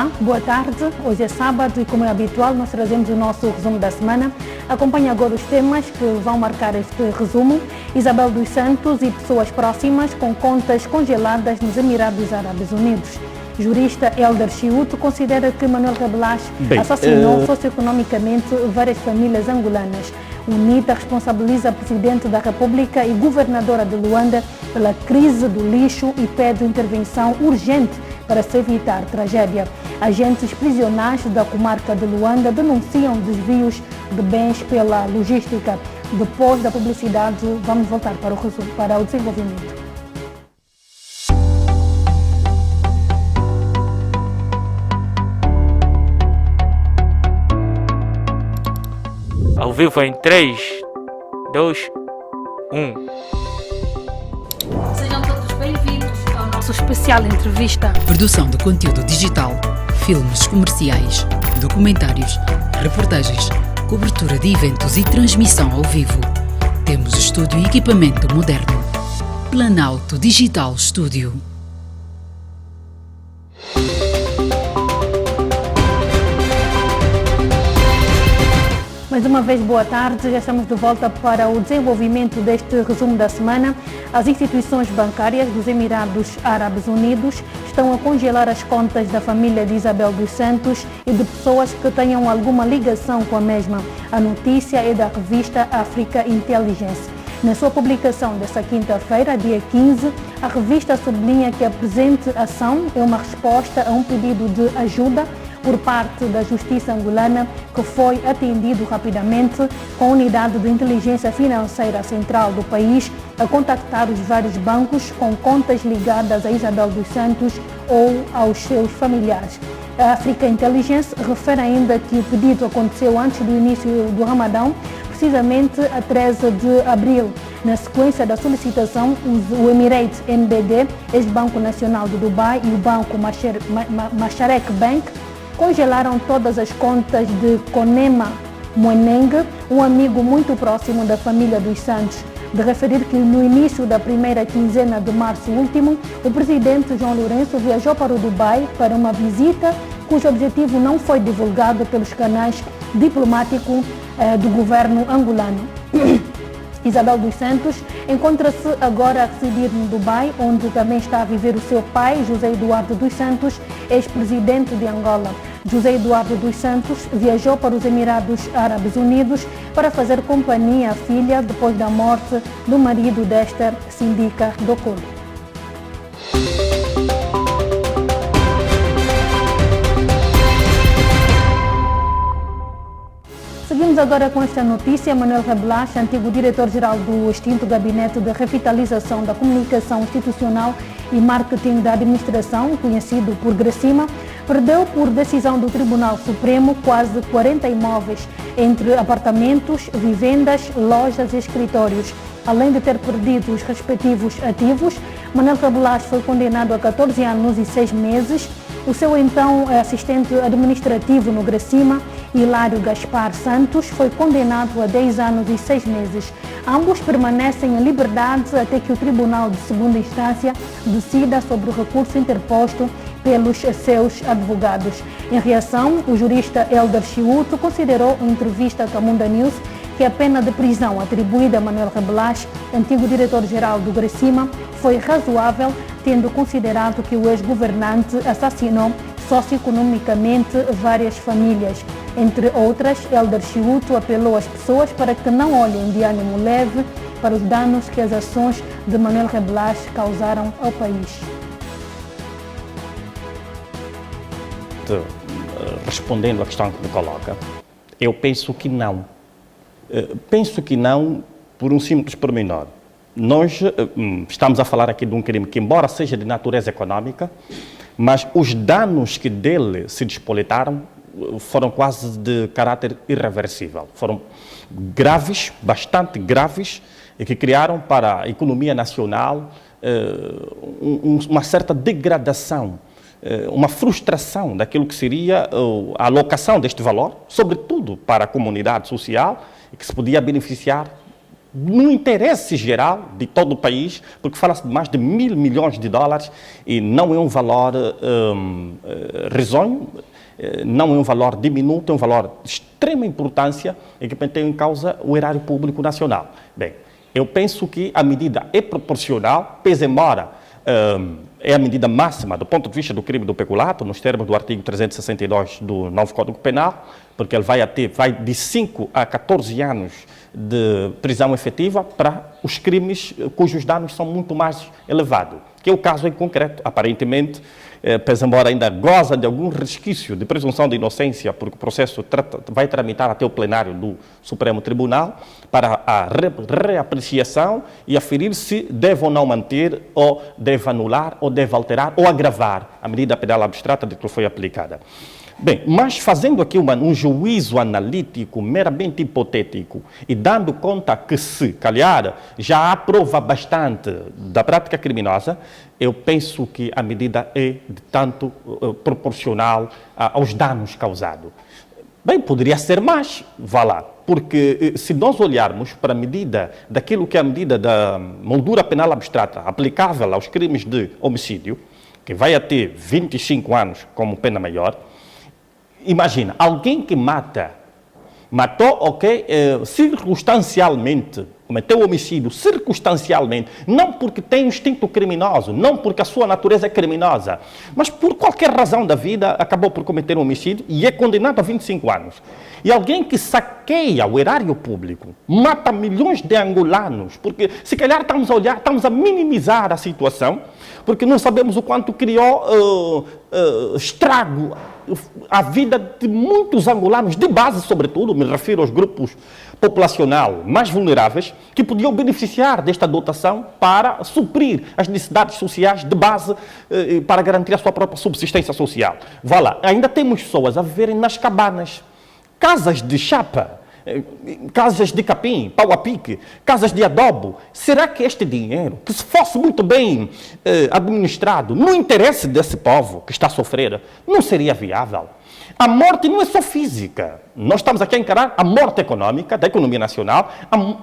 Olá, boa tarde. Hoje é sábado e, como é habitual, nós trazemos o nosso resumo da semana. Acompanhe agora os temas que vão marcar este resumo. Isabel dos Santos e pessoas próximas com contas congeladas nos Emirados Árabes Unidos. Jurista Elder Chiuto considera que Manuel Rabelais assassinou socioeconomicamente várias famílias angolanas. UNITA responsabiliza a Presidente da República e Governadora de Luanda pela crise do lixo e pede intervenção urgente para se evitar tragédia. Agentes prisionais da comarca de Luanda denunciam desvios de bens pela logística. Depois da publicidade, vamos voltar para o desenvolvimento. Ao vivo em 3, 2, 1. Sejam todos bem-vindos ao nosso especial entrevista. Produção de conteúdo digital, filmes comerciais, documentários, reportagens, cobertura de eventos e transmissão ao vivo. Temos estúdio e equipamento moderno. Planalto Digital Studio. Mais uma vez, boa tarde. Já estamos de volta para o desenvolvimento deste resumo da semana. As instituições bancárias dos Emirados Árabes Unidos estão a congelar as contas da família de Isabel dos Santos e de pessoas que tenham alguma ligação com a mesma. A notícia é da revista Africa Intelligence. Na sua publicação desta quinta-feira, dia 15, a revista sublinha que a presente ação é uma resposta a um pedido de ajuda por parte da Justiça angolana, que foi atendido rapidamente com a Unidade de Inteligência Financeira Central do país a contactar os vários bancos com contas ligadas a Isabel dos Santos ou aos seus familiares. A Africa Intelligence refere ainda que o pedido aconteceu antes do início do Ramadão, precisamente a 13 de abril. Na sequência da solicitação, o Emirates NBD, ex-Banco Nacional de Dubai, e o Banco Masharek Bank congelaram todas as contas de Konema Mweneng, um amigo muito próximo da família dos Santos. De referir que no início da primeira quinzena de março último, o presidente João Lourenço viajou para o Dubai para uma visita cujo objetivo não foi divulgado pelos canais diplomáticos do governo angolano. Isabel dos Santos encontra-se agora a residir no Dubai, onde também está a viver o seu pai, José Eduardo dos Santos, ex-presidente de Angola. José Eduardo dos Santos viajou para os Emirados Árabes Unidos para fazer companhia à filha depois da morte do marido desta, Sindica Dokolo. Seguimos agora com esta notícia. Manuel Rabelais, antigo diretor-geral do extinto Gabinete de Revitalização da Comunicação Institucional e Marketing da Administração, conhecido por Gracima, perdeu por decisão do Tribunal Supremo quase 40 imóveis, entre apartamentos, vivendas, lojas e escritórios. Além de ter perdido os respectivos ativos, Manuel Rabelais foi condenado a 14 anos e 6 meses. O seu então assistente administrativo no Gracima, Hilário Gaspar Santos, foi condenado a 10 anos e 6 meses. Ambos permanecem em liberdade até que o Tribunal de Segunda Instância decida sobre o recurso interposto pelos seus advogados. Em reação, o jurista Elder Chiuto considerou em entrevista à Camunda News que a pena de prisão atribuída a Manuel Rabelais, antigo diretor-geral do Gracima, foi razoável, tendo considerado que o ex-governante assassinou socioeconomicamente várias famílias. Entre outras, Elder Chiuto apelou às pessoas para que não olhem de ânimo leve para os danos que as ações de Manuel Rabelais causaram ao país. Respondendo à questão que me coloca, eu penso que não. Penso que não por um simples pormenor. Nós estamos a falar aqui de um crime que, embora seja de natureza econômica, mas os danos que dele se despolitaram foram quase de caráter irreversível. Foram graves, bastante graves, e que criaram para a economia nacional uma certa degradação, uma frustração daquilo que seria a alocação deste valor, sobretudo para a comunidade social, e que se podia beneficiar no interesse geral de todo o país, porque fala-se de mais de $1.000 milhões e não é um valor risonho, não é um valor diminuto, é um valor de extrema importância e que tem em causa o erário público nacional. Bem, eu penso que a medida é proporcional, pese embora é a medida máxima do ponto de vista do crime do peculato, nos termos do artigo 362 do novo Código Penal, porque ele vai de 5 a 14 anos de prisão efetiva para os crimes cujos danos são muito mais elevados, que é o caso em concreto. Aparentemente, pese embora ainda goza de algum resquício de presunção de inocência, porque o processo vai tramitar até o plenário do Supremo Tribunal para a reapreciação e aferir se deve ou não manter, ou deve anular, ou deve alterar, ou agravar a medida penal abstrata de que foi aplicada. Bem, mas fazendo aqui um juízo analítico meramente hipotético e dando conta que, se calhar, já há prova bastante da prática criminosa, eu penso que a medida é de tanto proporcional aos danos causados. Bem, poderia ser mais, vá lá, porque se nós olharmos para a medida daquilo que é a medida da moldura penal abstrata aplicável aos crimes de homicídio, que vai até 25 anos como pena maior, imagina, alguém que matou, ok, circunstancialmente, cometeu homicídio circunstancialmente, não porque tem instinto criminoso, não porque a sua natureza é criminosa, mas por qualquer razão da vida acabou por cometer um homicídio e é condenado a 25 anos. E alguém que saqueia o erário público, mata milhões de angolanos, porque se calhar estamos a minimizar a situação, porque não sabemos o quanto criou estrago a vida de muitos angolanos, de base sobretudo, me refiro aos grupos populacional mais vulneráveis, que podiam beneficiar desta dotação para suprir as necessidades sociais de base, para garantir a sua própria subsistência social. Vá lá, ainda temos pessoas a viverem nas cabanas, casas de chapa, casas de capim, pau a pique, casas de adobo. Será que este dinheiro, que se fosse muito bem administrado, no interesse desse povo que está a sofrer, não seria viável? A morte não é só física. Nós estamos aqui a encarar a morte econômica, da economia nacional,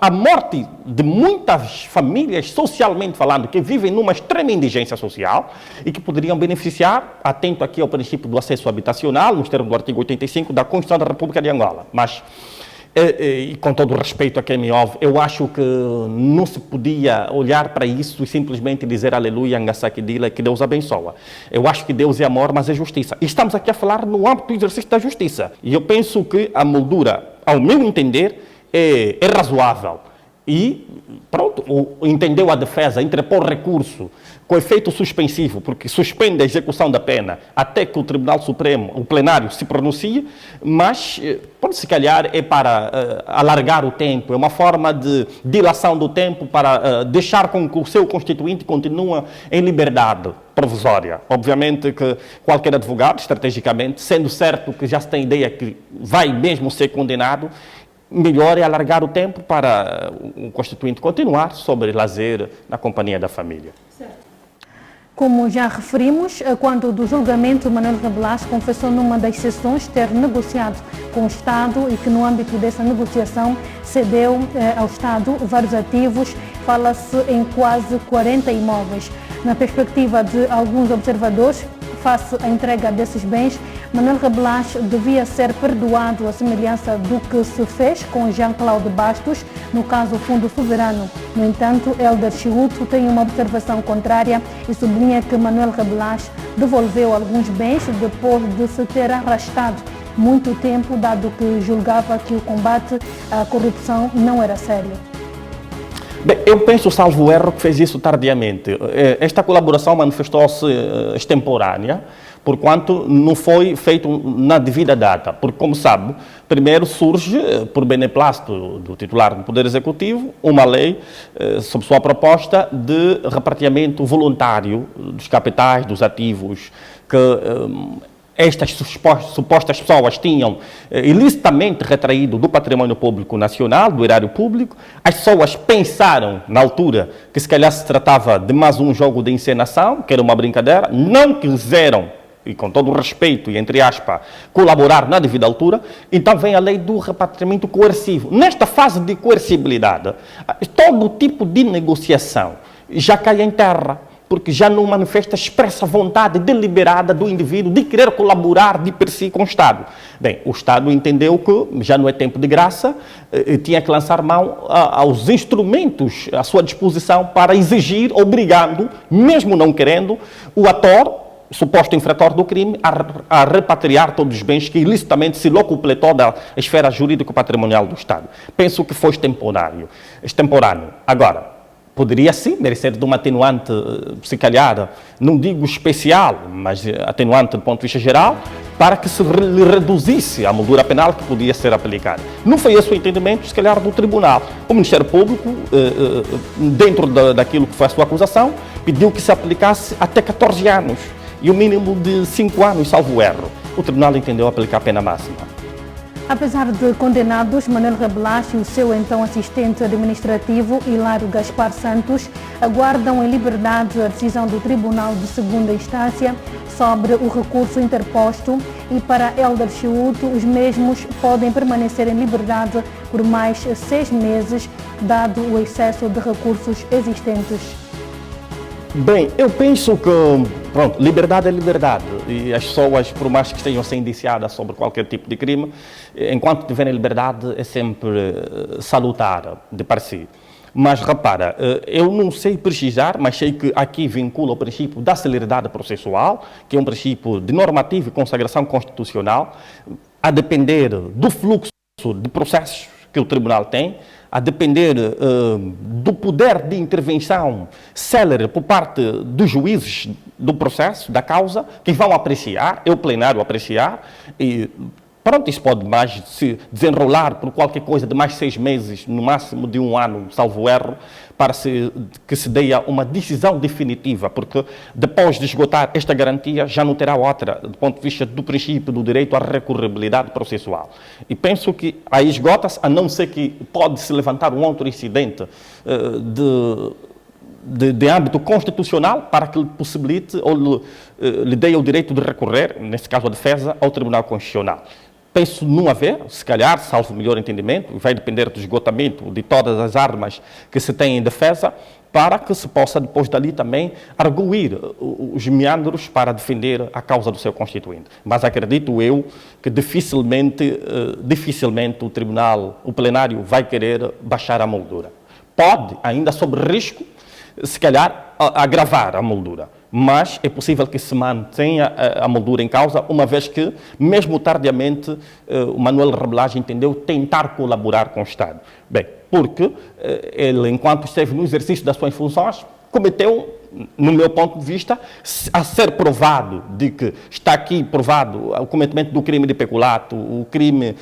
a morte de muitas famílias, socialmente falando, que vivem numa extrema indigência social e que poderiam beneficiar, atento aqui ao princípio do acesso habitacional, nos termos do artigo 85 da Constituição da República de Angola. Mas, e com todo o respeito a quem me ouve, eu acho que não se podia olhar para isso e simplesmente dizer aleluia, Angasakidila, que Deus abençoa. Eu acho que Deus é amor, mas é justiça. E estamos aqui a falar no âmbito do exercício da justiça. E eu penso que a moldura, ao meu entender, é razoável. E, pronto, entendeu a defesa, interpor recurso com efeito suspensivo, porque suspende a execução da pena até que o Tribunal Supremo, o plenário, se pronuncie, mas, pode se calhar, é para alargar o tempo, é uma forma de dilação do tempo para deixar com que o seu constituinte continue em liberdade provisória. Obviamente que qualquer advogado, estrategicamente, sendo certo que já se tem ideia que vai mesmo ser condenado, melhor é alargar o tempo para o constituinte continuar sobre lazer na companhia da família. Certo. Como já referimos, quando do julgamento, Manuel Rebelas confessou numa das sessões ter negociado com o Estado e que no âmbito dessa negociação cedeu ao Estado vários ativos, fala-se em quase 40 imóveis. Na perspectiva de alguns observadores, face à entrega desses bens, Manuel Rebelas devia ser perdoado à semelhança do que se fez com Jean-Claude Bastos, no caso Fundo Soberano. No entanto, Helder Chiuto tem uma observação contrária e sublinha que Manuel Rebelas devolveu alguns bens depois de se ter arrastado muito tempo, dado que julgava que o combate à corrupção não era sério. Bem, eu penso, salvo erro, que fez isso tardiamente. Esta colaboração manifestou-se extemporânea, porquanto não foi feito na devida data. Porque, como sabe, primeiro surge, por beneplácito do titular do Poder Executivo, uma lei sob sua proposta de repartimento voluntário dos capitais, dos ativos, que estas supostas pessoas tinham ilicitamente retraído do património público nacional, do erário público. As pessoas pensaram, na altura, que se calhar se tratava de mais um jogo de encenação, que era uma brincadeira, não quiseram e com todo o respeito, e entre aspas, colaborar na devida altura, então vem a lei do repatriamento coercivo. Nesta fase de coercibilidade, todo tipo de negociação já cai em terra, porque já não manifesta expressa vontade deliberada do indivíduo de querer colaborar de per si com o Estado. Bem, o Estado entendeu que já não é tempo de graça, tinha que lançar mão aos instrumentos à sua disposição para exigir, obrigando, mesmo não querendo, o ator, suposto infrator do crime, a repatriar todos os bens que ilicitamente se locupletou da esfera jurídico-patrimonial do Estado. Penso que foi extemporâneo. Agora, poderia sim merecer de uma atenuante, se calhar, não digo especial, mas atenuante do ponto de vista geral, para que se lhe reduzisse a moldura penal que podia ser aplicada. Não foi esse o entendimento, se calhar, do Tribunal. O Ministério Público, dentro daquilo que foi a sua acusação, pediu que se aplicasse até 14 anos e o mínimo de 5 anos, salvo erro. O Tribunal entendeu aplicar a pena máxima. Apesar de condenados, Manuel Rabelache e o seu então assistente administrativo, Hilário Gaspar Santos, aguardam em liberdade a decisão do Tribunal de Segunda Instância sobre o recurso interposto e para Hélder Cheuto, os mesmos podem permanecer em liberdade por mais 6 meses, dado o excesso de recursos existentes. Bem, eu penso que, pronto, liberdade é liberdade e as pessoas, por mais que estejam a ser indiciadas sobre qualquer tipo de crime, enquanto tiverem liberdade é sempre salutar de par si. Mas repara, eu não sei precisar, mas sei que aqui vincula o princípio da celeridade processual, que é um princípio de normativa e consagração constitucional, a depender do fluxo de processos que o Tribunal tem, a depender do poder de intervenção célere por parte dos juízes do processo, da causa, que vão apreciar, é o plenário apreciar, e pronto, isso pode mais se desenrolar por qualquer coisa de mais 6 meses, no máximo de 1 ano, salvo erro, para que se dê uma decisão definitiva, porque depois de esgotar esta garantia, já não terá outra, do ponto de vista do princípio do direito à recorribilidade processual. E penso que aí esgota-se, a não ser que pode-se levantar um outro incidente de âmbito constitucional para que lhe possibilite ou lhe dê o direito de recorrer, nesse caso a defesa, ao Tribunal Constitucional. Penso não haver, se calhar, salvo melhor entendimento, vai depender do esgotamento de todas as armas que se tem em defesa, para que se possa depois dali também arguir os meandros para defender a causa do seu constituinte. Mas acredito eu que dificilmente o Tribunal, o plenário, vai querer baixar a moldura. Pode, ainda sob risco, se calhar, agravar a moldura. Mas é possível que se mantenha a moldura em causa, uma vez que, mesmo tardiamente, o Manuel Rabelache entendeu tentar colaborar com o Estado. Bem, porque ele, enquanto esteve no exercício das suas funções, cometeu, no meu ponto de vista, a ser provado de que está aqui provado o cometimento do crime de peculato, o crime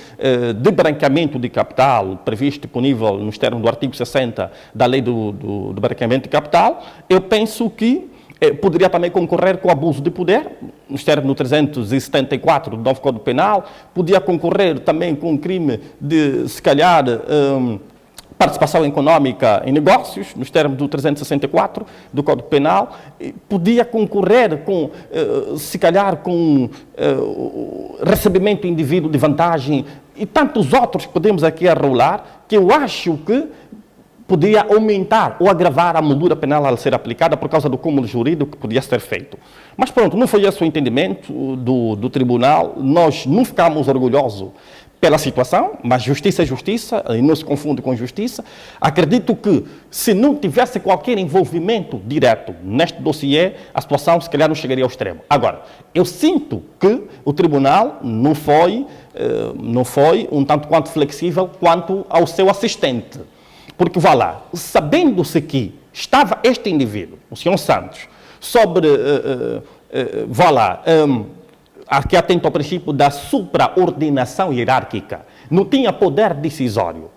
de branqueamento de capital, previsto disponível nos termos do artigo 60 da lei do branqueamento de capital, eu penso que poderia também concorrer com abuso de poder, nos termos do 374 do novo Código Penal, podia concorrer também com um crime de, se calhar, participação econômica em negócios, nos termos do 364 do Código Penal, podia concorrer com, se calhar, com recebimento indivíduo de vantagem e tantos outros que podemos aqui arrolar, que eu acho que podia aumentar ou agravar a moldura penal a ser aplicada por causa do cúmulo jurídico que podia ser feito. Mas pronto, não foi esse o entendimento do Tribunal, nós não ficamos orgulhosos pela situação, mas justiça é justiça, e não se confunde com justiça. Acredito que, se não tivesse qualquer envolvimento direto neste dossiê, a situação, se calhar, não chegaria ao extremo. Agora, eu sinto que o Tribunal não foi um tanto quanto flexível quanto ao seu assistente. Porque, vá lá, sabendo-se que estava este indivíduo, o Sr. Santos, sobre, aqui atento ao princípio da supraordenação hierárquica, não tinha poder decisório,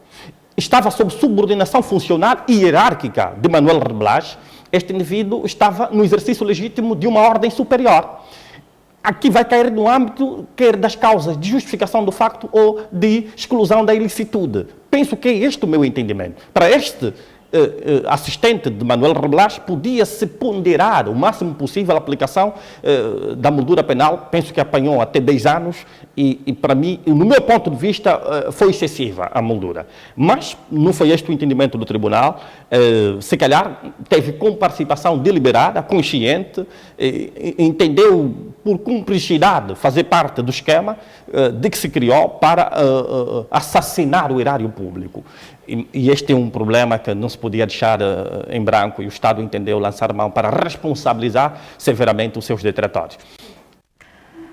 estava sob subordinação funcional e hierárquica de Manuel Rabelache, este indivíduo estava no exercício legítimo de uma ordem superior. Aqui vai cair no âmbito quer das causas de justificação do facto ou de exclusão da ilicitude. Penso que é este o meu entendimento. Para este assistente de Manuel Rebelache, podia-se ponderar o máximo possível a aplicação da moldura penal. Penso que apanhou até 10 anos e para mim, no meu ponto de vista, foi excessiva a moldura. Mas não foi este o entendimento do tribunal. Se calhar teve com participação deliberada, consciente, entendeu por cumplicidade fazer parte do esquema de que se criou para assassinar o erário público. E este é um problema que não se podia deixar em branco, e o Estado entendeu lançar mão para responsabilizar severamente os seus detratores.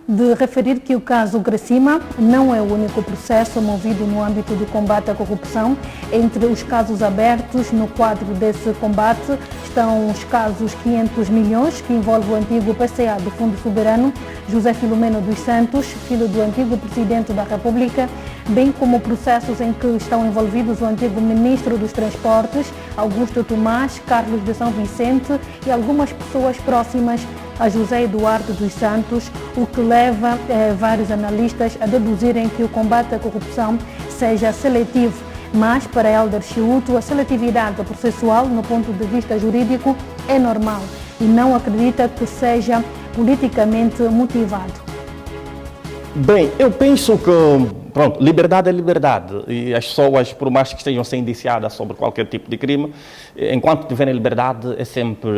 De referir que o caso Gracima não é o único processo movido no âmbito do combate à corrupção. Entre os casos abertos no quadro desse combate estão os casos 500 milhões, que envolve o antigo PCA do Fundo Soberano, José Filomeno dos Santos, filho do antigo Presidente da República, bem como processos em que estão envolvidos o antigo Ministro dos Transportes, Augusto Tomás, Carlos de São Vicente e algumas pessoas próximas a José Eduardo dos Santos, o que leva vários analistas a deduzirem que o combate à corrupção seja seletivo. Mas, para Hélder Chiuto, a seletividade processual, no ponto de vista jurídico, é normal e não acredita que seja politicamente motivado. Bem, eu penso que, pronto, liberdade é liberdade, e as pessoas, por mais que estejam a ser indiciadas sobre qualquer tipo de crime, enquanto tiverem liberdade, é sempre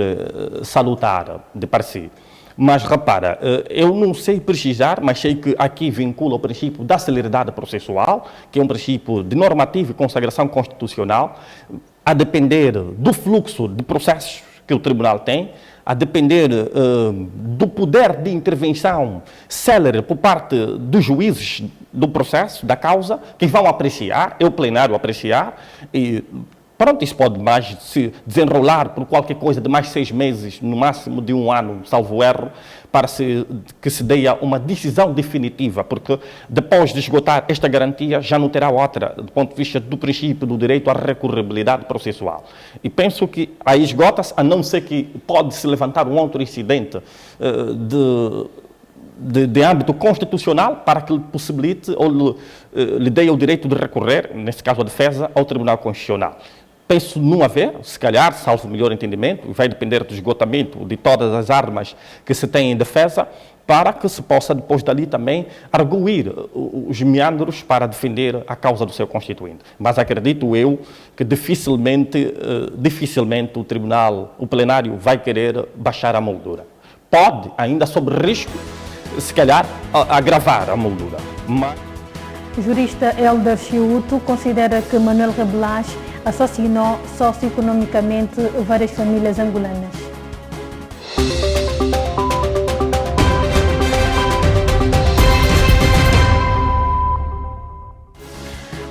salutar de par si. Mas repara, eu não sei precisar, mas sei que aqui vincula o princípio da celeridade processual, que é um princípio de normativa e consagração constitucional, a depender do fluxo de processos que o tribunal tem, a depender do poder de intervenção célere por parte dos juízes do processo, da causa, que vão apreciar, é o plenário apreciar, e pronto, isso pode mais se desenrolar por qualquer coisa de mais 6 meses, no máximo de 1 ano, salvo erro, para que se dê uma decisão definitiva, porque depois de esgotar esta garantia já não terá outra, do ponto de vista do princípio do direito à recorribilidade processual. E penso que aí esgota-se, a não ser que pode-se levantar um outro incidente de âmbito constitucional para que lhe possibilite ou lhe dê o direito de recorrer, nesse caso a defesa, ao Tribunal Constitucional. Penso não haver, se calhar, salvo o melhor entendimento, vai depender do esgotamento de todas as armas que se tem em defesa, para que se possa depois dali também arguir os meandros para defender a causa do seu constituinte. Mas acredito eu que dificilmente o tribunal, o plenário, vai querer baixar a moldura. Pode, ainda sob risco, se calhar, agravar a moldura. Mas... O jurista Hélder Chiuto considera que Manuel Rebelache assassinou socioeconomicamente várias famílias angolanas.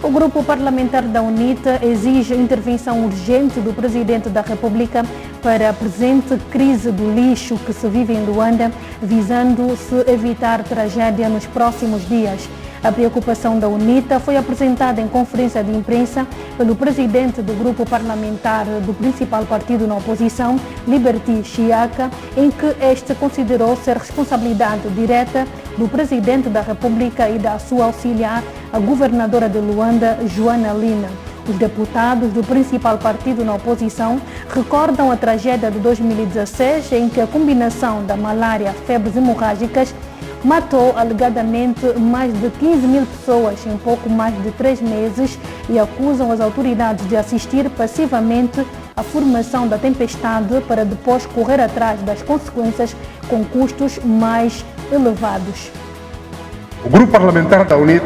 O grupo parlamentar da UNITA exige intervenção urgente do Presidente da República para a presente crise do lixo que se vive em Luanda, visando-se evitar tragédia nos próximos dias. A preocupação da UNITA foi apresentada em conferência de imprensa pelo presidente do grupo parlamentar do principal partido na oposição, Liberty Chiaka, em que este considerou ser responsabilidade direta do Presidente da República e da sua auxiliar, a governadora de Luanda, Joana Lina. Os deputados do principal partido na oposição recordam a tragédia de 2016, em que a combinação da malária e febres hemorrágicas matou alegadamente mais de 15 mil pessoas em pouco mais de 3 meses e acusam as autoridades de assistir passivamente à formação da tempestade para depois correr atrás das consequências com custos mais elevados. O grupo parlamentar da UNITA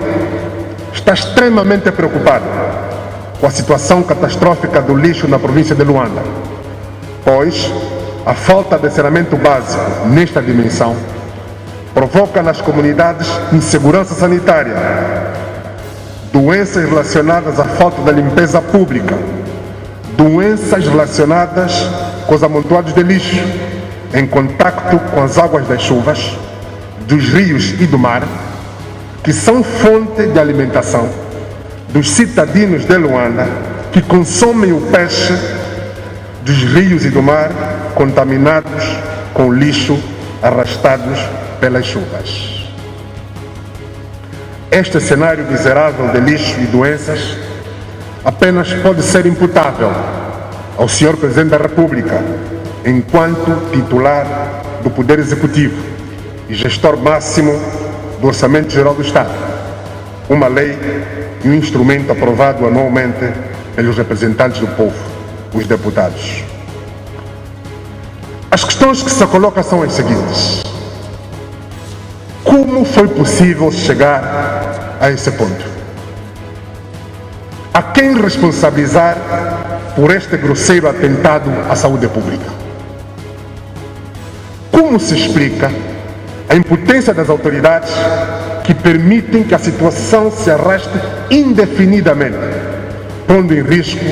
está extremamente preocupado com a situação catastrófica do lixo na província de Luanda, pois a falta de saneamento básico nesta dimensão provoca nas comunidades insegurança sanitária, doenças relacionadas à falta da limpeza pública, doenças relacionadas com os amontoados de lixo em contacto com as águas das chuvas, dos rios e do mar, que são fonte de alimentação dos cidadãos de Luanda, que consomem o peixe dos rios e do mar contaminados com lixo arrastados pelas chuvas. Este cenário miserável de lixo e doenças apenas pode ser imputável ao Sr. Presidente da República, enquanto titular do Poder Executivo e gestor máximo do Orçamento Geral do Estado, uma lei e um instrumento aprovado anualmente pelos representantes do povo, os deputados. As questões que se colocam são as seguintes: como foi possível chegar a esse ponto? A quem responsabilizar por este grosseiro atentado à saúde pública? Como se explica a impotência das autoridades que permitem que a situação se arraste indefinidamente, pondo em risco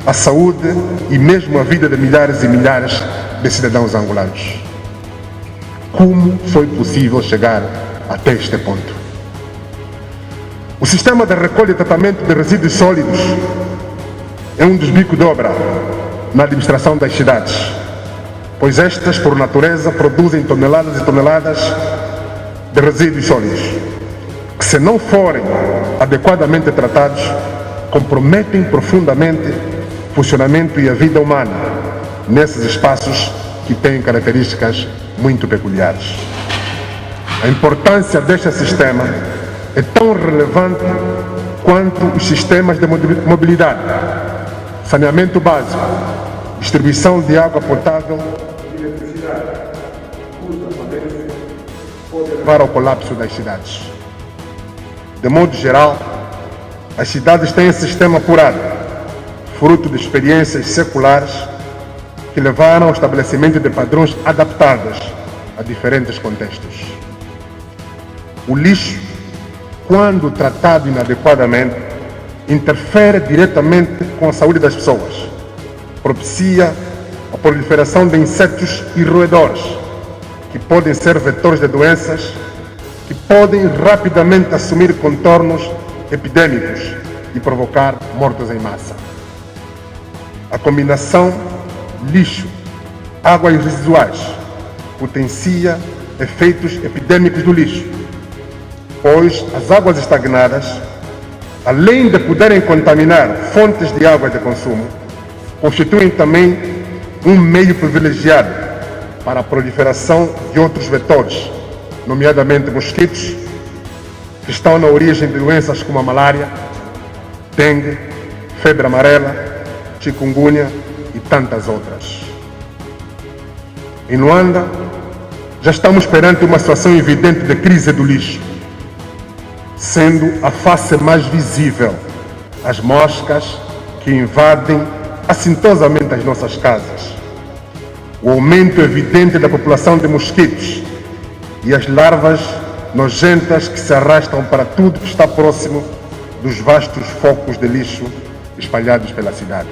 a saúde e mesmo a vida de milhares e milhares de cidadãos angolanos? Como foi possível chegar até este ponto? O sistema de recolha e tratamento de resíduos sólidos é um dos bicos de obra na administração das cidades, pois estas, por natureza, produzem toneladas e toneladas de resíduos sólidos, que, se não forem adequadamente tratados, comprometem profundamente o funcionamento e a vida humana nesses espaços que têm características muito peculiares. A importância deste sistema é tão relevante quanto os sistemas de mobilidade, saneamento básico, distribuição de água potável e eletricidade, cuja falência pode levar ao colapso das cidades. De modo geral, as cidades têm esse sistema apurado, fruto de experiências seculares que levaram ao estabelecimento de padrões adaptados a diferentes contextos. O lixo, quando tratado inadequadamente, interfere diretamente com a saúde das pessoas, propicia a proliferação de insetos e roedores, que podem ser vetores de doenças que podem rapidamente assumir contornos epidêmicos e provocar mortos em massa. A combinação lixo, águas residuais, potencia efeitos epidêmicos do lixo, pois as águas estagnadas, além de poderem contaminar fontes de água de consumo, constituem também um meio privilegiado para a proliferação de outros vetores, nomeadamente mosquitos, que estão na origem de doenças como a malária, dengue, febre amarela, chikungunya e tantas outras. Em Luanda, já estamos perante uma situação evidente de crise do lixo, sendo a face mais visível as moscas que invadem assintosamente as nossas casas, o aumento evidente da população de mosquitos e as larvas nojentas que se arrastam para tudo que está próximo dos vastos focos de lixo espalhados pela cidade.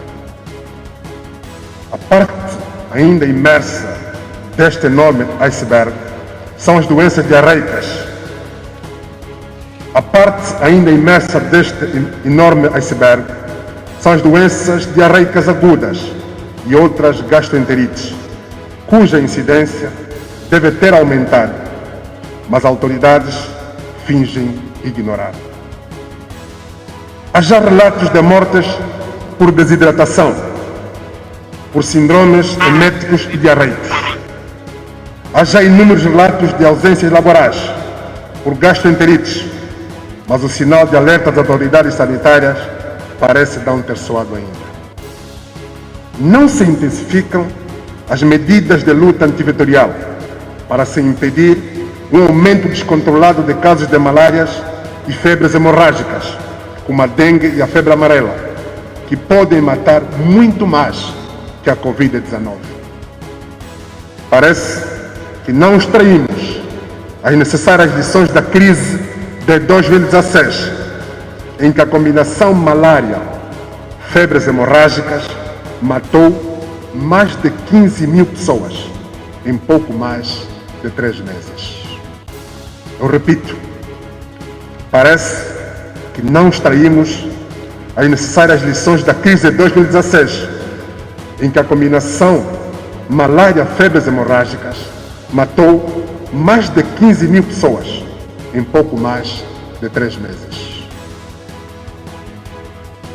A parte ainda imersa deste enorme iceberg são as doenças diarreicas. A parte ainda imersa deste enorme iceberg são as doenças diarreicas agudas e outras gastroenterites, cuja incidência deve ter aumentado, mas autoridades fingem ignorar. Há já relatos de mortes por desidratação, por síndromes eméticos e diarreicos. Há já inúmeros relatos de ausências laborais por gastroenterites, mas o sinal de alerta das autoridades sanitárias parece não ter soado ainda. Não se intensificam as medidas de luta antivetorial para se impedir um aumento descontrolado de casos de malárias e febres hemorrágicas, como a dengue e a febre amarela, que podem matar muito mais que a Covid-19. Parece que não extraímos as necessárias lições da crise de 2016, em que a combinação malária, febres hemorrágicas, matou mais de 15 mil pessoas em pouco mais de 3 meses. Eu repito, parece que não extraímos as necessárias lições da crise de 2016, em que a combinação malária, febres hemorrágicas, matou mais de 15 mil pessoas em pouco mais de 3 meses.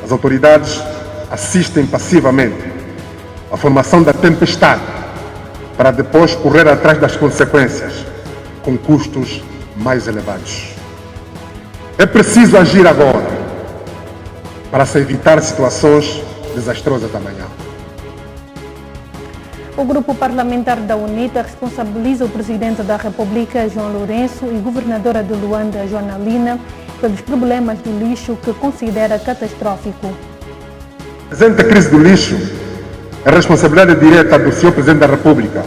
As autoridades assistem passivamente a formação da tempestade, para depois correr atrás das consequências, com custos mais elevados. É preciso agir agora, para se evitar situações desastrosas amanhã. O grupo parlamentar da UNITA responsabiliza o presidente da República, João Lourenço, e governadora de Luanda, Joana Lina, pelos problemas do lixo que considera catastrófico. A presente crise do lixo é responsabilidade direta do Sr. Presidente da República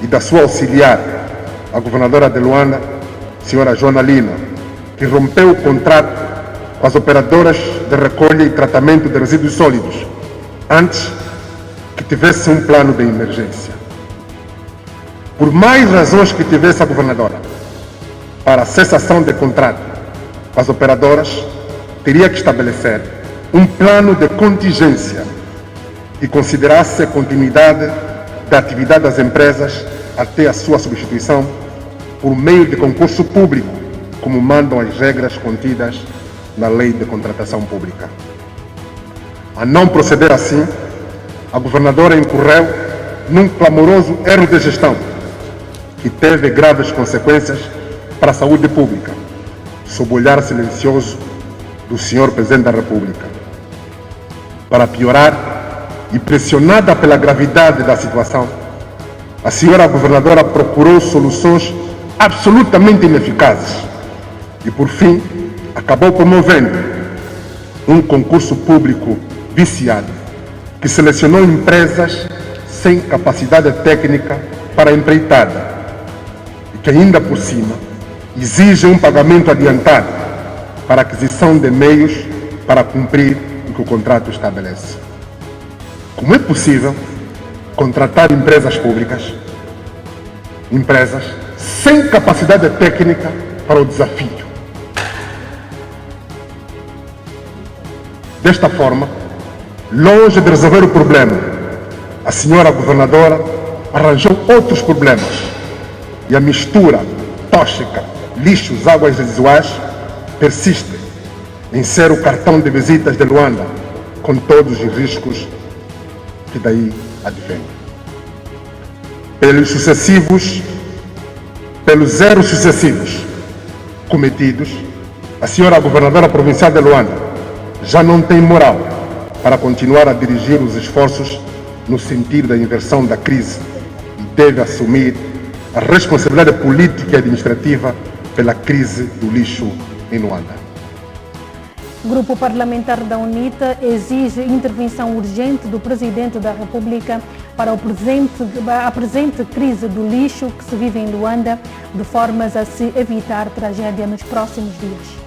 e da sua auxiliar, a governadora de Luanda, Sra. Joana Lina, que rompeu o contrato com as operadoras de recolha e tratamento de resíduos sólidos, antes que tivesse um plano de emergência. Por mais razões que tivesse a governadora para a cessação de contrato com as operadoras, teria que estabelecer um plano de contingência que considerasse a continuidade da atividade das empresas até a sua substituição por meio de concurso público, como mandam as regras contidas na Lei de Contratação Pública. A não proceder assim, a governadora incorreu num clamoroso erro de gestão que teve graves consequências para a saúde pública, sob o olhar silencioso do Sr. Presidente da República. Para piorar, e pressionada pela gravidade da situação, a senhora governadora procurou soluções absolutamente ineficazes e, por fim, acabou promovendo um concurso público viciado, que selecionou empresas sem capacidade técnica para a empreitada e que ainda por cima exige um pagamento adiantado para a aquisição de meios para cumprir o que o contrato estabelece. Como é possível contratar empresas públicas, empresas sem capacidade técnica para o desafio? Desta forma, longe de resolver o problema, a senhora governadora arranjou outros problemas e a mistura tóxica, lixos, águas residuais persiste em ser o cartão de visitas de Luanda, com todos os riscos que daí advêm. Pelos erros sucessivos cometidos, a senhora governadora provincial de Luanda já não tem moral para continuar a dirigir os esforços no sentido da inversão da crise e deve assumir a responsabilidade política e administrativa pela crise do lixo em Luanda. O grupo parlamentar da UNITA exige intervenção urgente do Presidente da República para a presente crise do lixo que se vive em Luanda, de formas a se evitar tragédia nos próximos dias.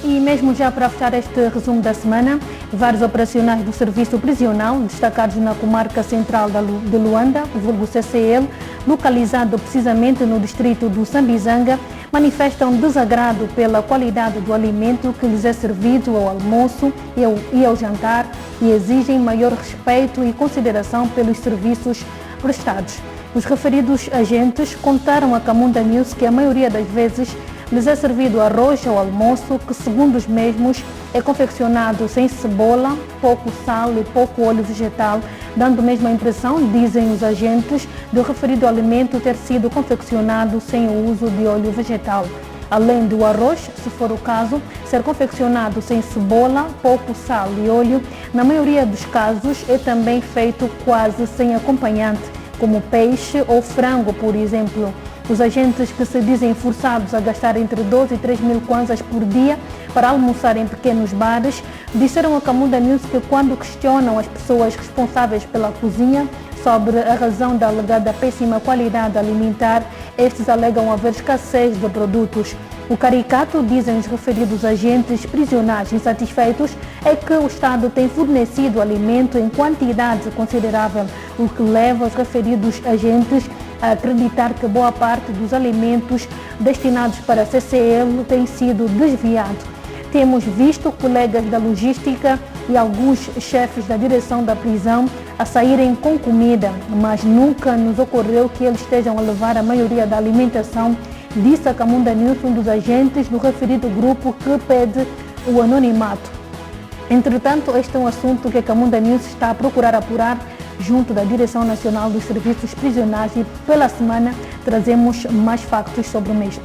E mesmo já para fechar este resumo da semana, vários operacionais do Serviço Prisional, destacados na comarca central de Luanda, vulgo CCL, localizado precisamente no distrito do Sambizanga, manifestam desagrado pela qualidade do alimento que lhes é servido ao almoço e ao jantar e exigem maior respeito e consideração pelos serviços prestados. Os referidos agentes contaram à Camunda News que a maioria das vezes lhes é servido arroz ao almoço que, segundo os mesmos, é confeccionado sem cebola, pouco sal e pouco óleo vegetal, dando mesmo a impressão, dizem os agentes, do referido alimento ter sido confeccionado sem o uso de óleo vegetal. Além do arroz, se for o caso, ser confeccionado sem cebola, pouco sal e óleo, na maioria dos casos é também feito quase sem acompanhante, como peixe ou frango, por exemplo. Os agentes, que se dizem forçados a gastar entre 12 e 3 mil kwanzas por dia para almoçar em pequenos bares, disseram a Camunda News que, quando questionam as pessoas responsáveis pela cozinha sobre a razão da alegada péssima qualidade alimentar, estes alegam haver escassez de produtos. O caricato, dizem os referidos agentes prisionais insatisfeitos, é que o Estado tem fornecido alimento em quantidade considerável, o que leva os referidos agentes a acreditar que boa parte dos alimentos destinados para a CCL tem sido desviado. Temos visto colegas da logística e alguns chefes da direção da prisão a saírem com comida, mas nunca nos ocorreu que eles estejam a levar a maioria da alimentação disse a Camunda News um dos agentes do referido grupo que pede o anonimato. Entretanto, este é um assunto que a Camunda News está a procurar apurar junto da Direção Nacional dos Serviços Prisionais e pela semana trazemos mais factos sobre o mesmo.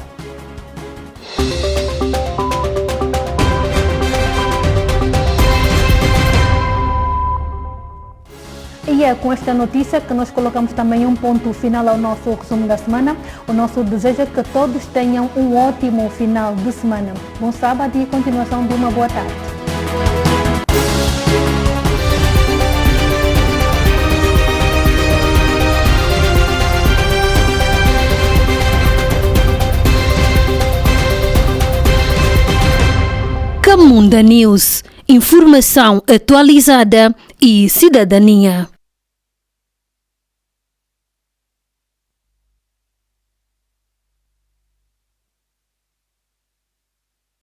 E é com esta notícia que nós colocamos também um ponto final ao nosso resumo da semana. O nosso desejo é que todos tenham um ótimo final de semana. Bom sábado e continuação de uma boa tarde. Camunda News, informação atualizada e cidadania.